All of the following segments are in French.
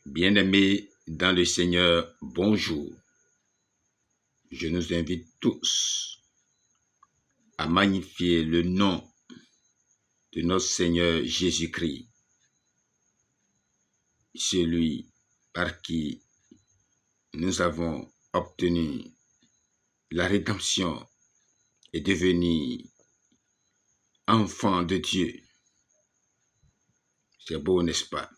Bien-aimés dans le Seigneur, bonjour. Je nous invite tous à magnifier le nom de notre Seigneur Jésus-Christ, celui par qui nous avons obtenu la rédemption et devenu enfants de Dieu. C'est beau, n'est-ce pas,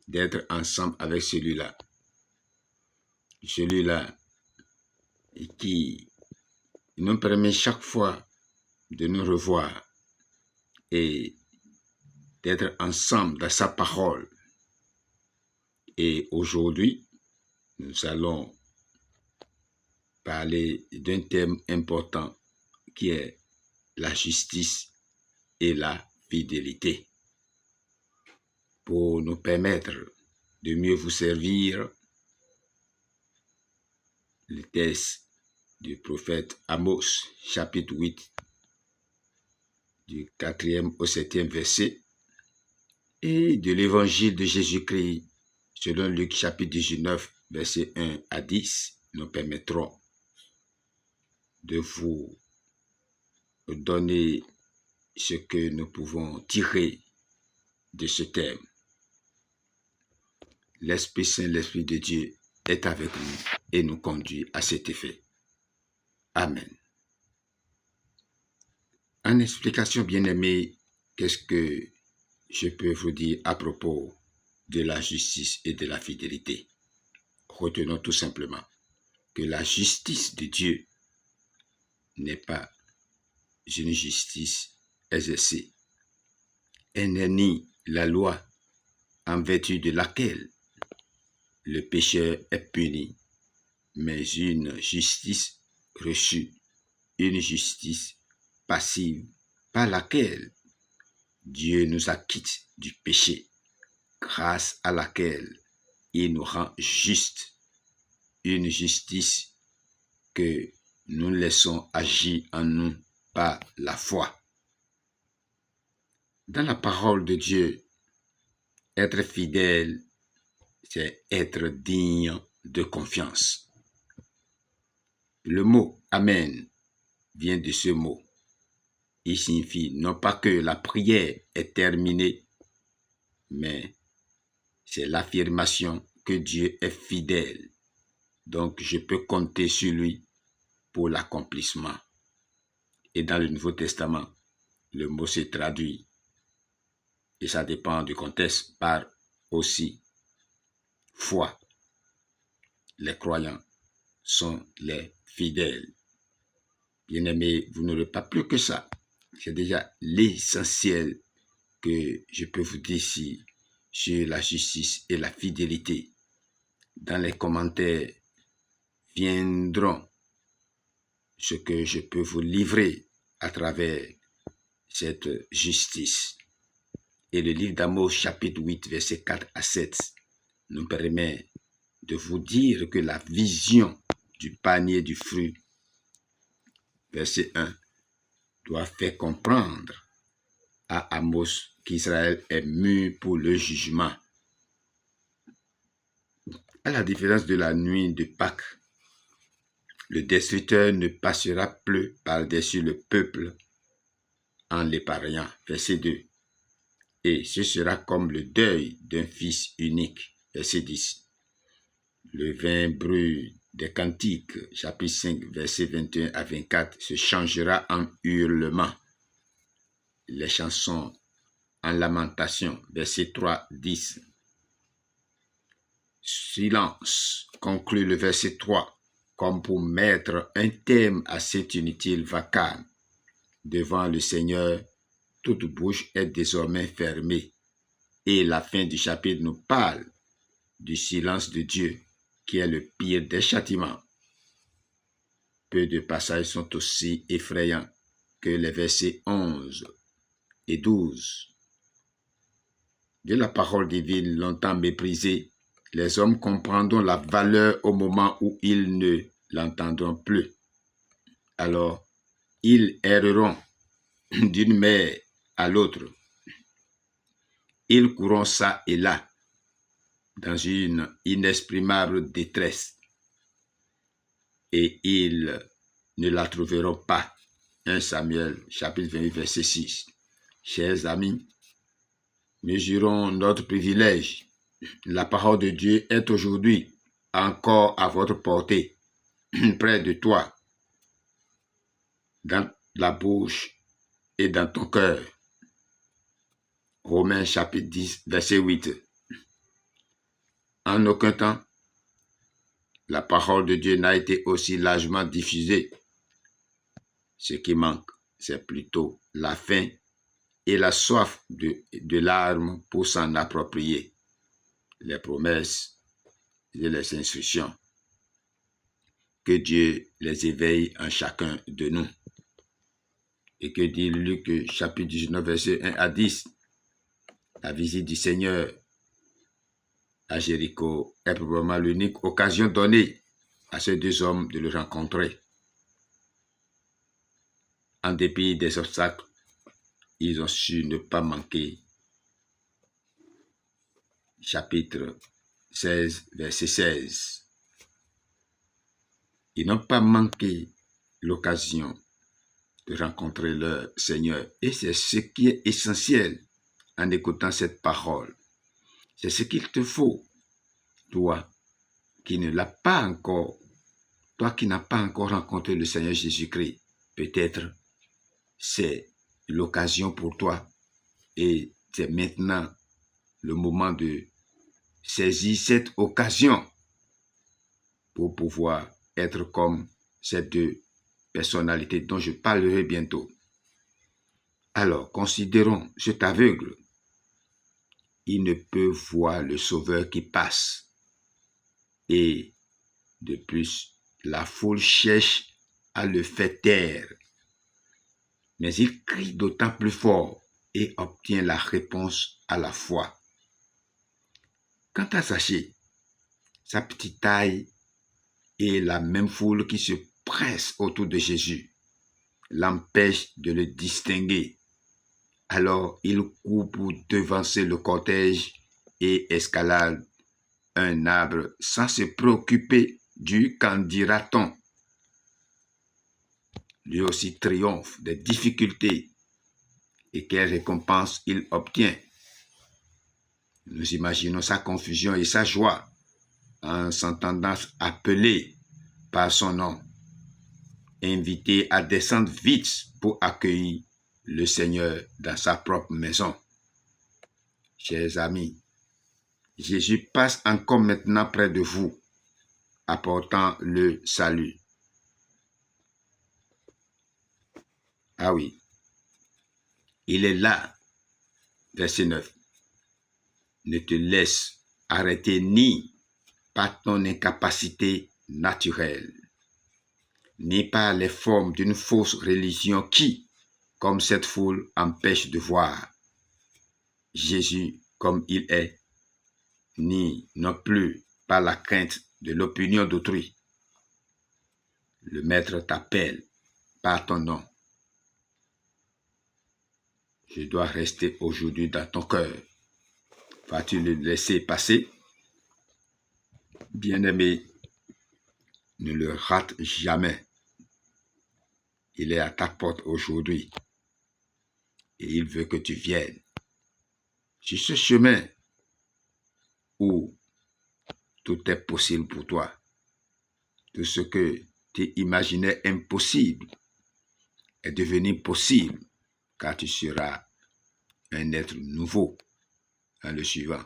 d'être ensemble avec celui-là qui nous permet chaque fois de nous revoir et d'être ensemble dans sa parole. Et aujourd'hui, nous allons parler d'un thème important qui est la justice et la fidélité. Pour nous permettre de mieux vous servir, le texte du prophète Amos, chapitre 8, du 4e au 7e verset, et de l'évangile de Jésus-Christ, selon Luc, chapitre 19, verset 1 à 10, nous permettront de vous donner ce que nous pouvons tirer de ce thème. L'Esprit Saint, l'Esprit de Dieu est avec nous et nous conduit à cet effet. Amen. En explication, bien-aimés, qu'est-ce que je peux vous dire à propos de la justice et de la fidélité? Retenons tout simplement que la justice de Dieu n'est pas une justice exercée. Elle n'est ni la loi en vertu de laquelle le pécheur est puni, mais une justice reçue, une justice passive par laquelle Dieu nous acquitte du péché, grâce à laquelle il nous rend justes, une justice que nous laissons agir en nous par la foi. Dans la parole de Dieu, être fidèle, c'est être digne de confiance. Le mot « Amen » vient de ce mot. Il signifie non pas que la prière est terminée, mais c'est l'affirmation que Dieu est fidèle. Donc, je peux compter sur lui pour l'accomplissement. Et dans le Nouveau Testament, le mot se traduit, et ça dépend du contexte, par aussi foi. Les croyants sont les fidèles. Bien-aimés, vous n'aurez pas plus que ça. C'est déjà l'essentiel que je peux vous dire ici sur la justice et la fidélité. Dans les commentaires viendront ce que je peux vous livrer à travers cette justice. Et le livre d'Amos, chapitre 8, versets 4 à 7, nous permet de vous dire que la vision du panier du fruit, verset 1, doit faire comprendre à Amos qu'Israël est mûr pour le jugement. À la différence de la nuit de Pâques, le destructeur ne passera plus par-dessus le peuple en l'épargnant. Verset 2. Et ce sera comme le deuil d'un fils unique. Verset 10. Le vin brut des Cantiques, chapitre 5, verset 21 à 24, se changera en hurlement. Les chansons en lamentation, verset 3, 10. Silence, conclut le verset 3, comme pour mettre un terme à cet inutile vacarme. Devant le Seigneur, toute bouche est désormais fermée. Et la fin du chapitre nous parle du silence de Dieu, qui est le pire des châtiments. Peu de passages sont aussi effrayants que les versets 11 et 12. De la parole divine longtemps méprisée, les hommes comprendront la valeur au moment où ils ne l'entendront plus. Alors, ils erreront d'une mer à l'autre. Ils courront ça et là dans une inexprimable détresse et ils ne la trouveront pas. 1 Samuel chapitre 28 verset 6. Chers amis, mesurons notre privilège. La parole de Dieu est aujourd'hui encore à votre portée, près de toi, dans la bouche et dans ton cœur. Romains chapitre 10 verset 8. En aucun temps, la parole de Dieu n'a été aussi largement diffusée. Ce qui manque, c'est plutôt la faim et la soif de l'âme pour s'en approprier. Les promesses et les instructions. Que Dieu les éveille en chacun de nous. Et que dit Luc chapitre 19 verset 1 à 10. La visite du Seigneur à Jéricho est probablement l'unique occasion donnée à ces deux hommes de le rencontrer. En dépit des obstacles, ils ont su ne pas manquer. Chapitre 16, verset 16. Ils n'ont pas manqué l'occasion de rencontrer leur Seigneur. Et c'est ce qui est essentiel en écoutant cette parole. C'est ce qu'il te faut, toi qui ne l'as pas encore, toi qui n'as pas encore rencontré le Seigneur Jésus-Christ. Peut-être c'est l'occasion pour toi et c'est maintenant le moment de saisir cette occasion pour pouvoir être comme ces deux personnalités dont je parlerai bientôt. Alors, considérons cet aveugle. Il ne peut voir le Sauveur qui passe. Et de plus, la foule cherche à le faire taire. Mais il crie d'autant plus fort et obtient la réponse à la fois. Quant à Zachée, sa petite taille et la même foule qui se presse autour de Jésus l'empêche de le distinguer. Alors il court pour devancer le cortège et escalade un arbre sans se préoccuper du qu'en dira-t-on. Lui aussi triomphe des difficultés et quelle récompense il obtient. Nous imaginons sa confusion et sa joie en s'entendant appeler par son nom, invité à descendre vite pour accueillir le Seigneur dans sa propre maison. Chers amis, Jésus passe encore maintenant près de vous, apportant le salut. Ah oui, il est là, verset 9. Ne te laisse arrêter ni par ton incapacité naturelle, ni par les formes d'une fausse religion qui, comme cette foule, empêche de voir Jésus comme il est, ni non plus par la crainte de l'opinion d'autrui. Le Maître t'appelle par ton nom. Je dois rester aujourd'hui dans ton cœur. Vas-tu le laisser passer? Bien-aimé, ne le rate jamais. Il est à ta porte aujourd'hui et il veut que tu viennes. Sur ce chemin où tout est possible pour toi, tout ce que tu imaginais impossible est devenu possible car tu seras un être nouveau en le suivant.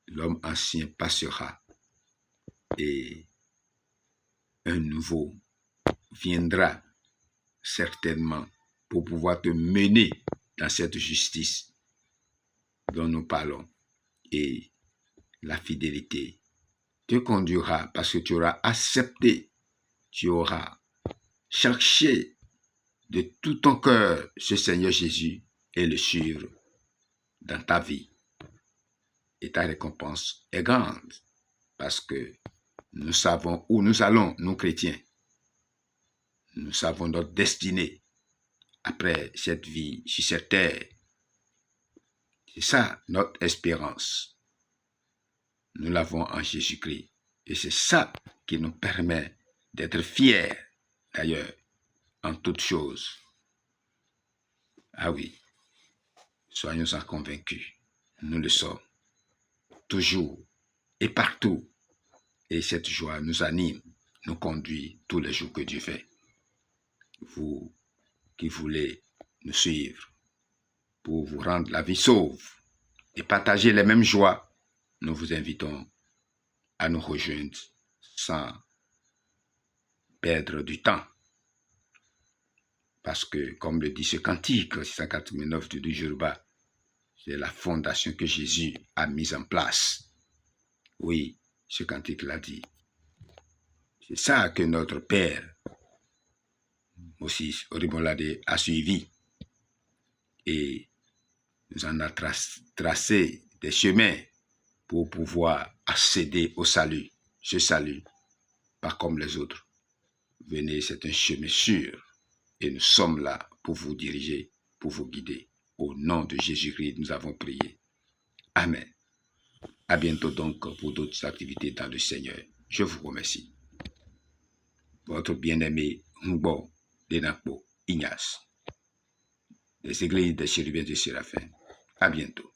L'homme ancien passera et un nouveau viendra certainement pour pouvoir te mener dans cette justice dont nous parlons. Et la fidélité te conduira parce que tu auras accepté, tu auras cherché de tout ton cœur ce Seigneur Jésus et le suivre dans ta vie. Et ta récompense est grande parce que nous savons où nous allons, nous chrétiens. Nous savons notre destinée après cette vie sur cette terre. C'est ça notre espérance. nous l'avons en Jésus-Christ. Et c'est ça qui nous permet d'être fiers, d'ailleurs, en toutes choses. Ah oui, soyons-en convaincus. Nous le sommes, toujours et partout. Et cette joie nous anime, nous conduit tous les jours que Dieu fait. Vous qui voulez nous suivre pour vous rendre la vie sauve et partager les mêmes joies, nous vous invitons à nous rejoindre sans perdre du temps. Parce que, comme le dit ce cantique 689 du Yoruba, c'est la fondation que Jésus a mise en place. Oui, ce cantique l'a dit. C'est ça que notre Père, Moses Orimolade, a suivi. Et nous en a tracé des chemins pour pouvoir accéder au salut. Ce salut, pas comme les autres. Venez, c'est un chemin sûr. Et nous sommes là pour vous diriger, pour vous guider. Au nom de Jésus-Christ, nous avons prié. Amen. À bientôt donc pour d'autres activités dans le Seigneur. Je vous remercie. Votre bien-aimé Ngbo Denakbo Ignace, des églises des chérubins de Séraphins. À bientôt.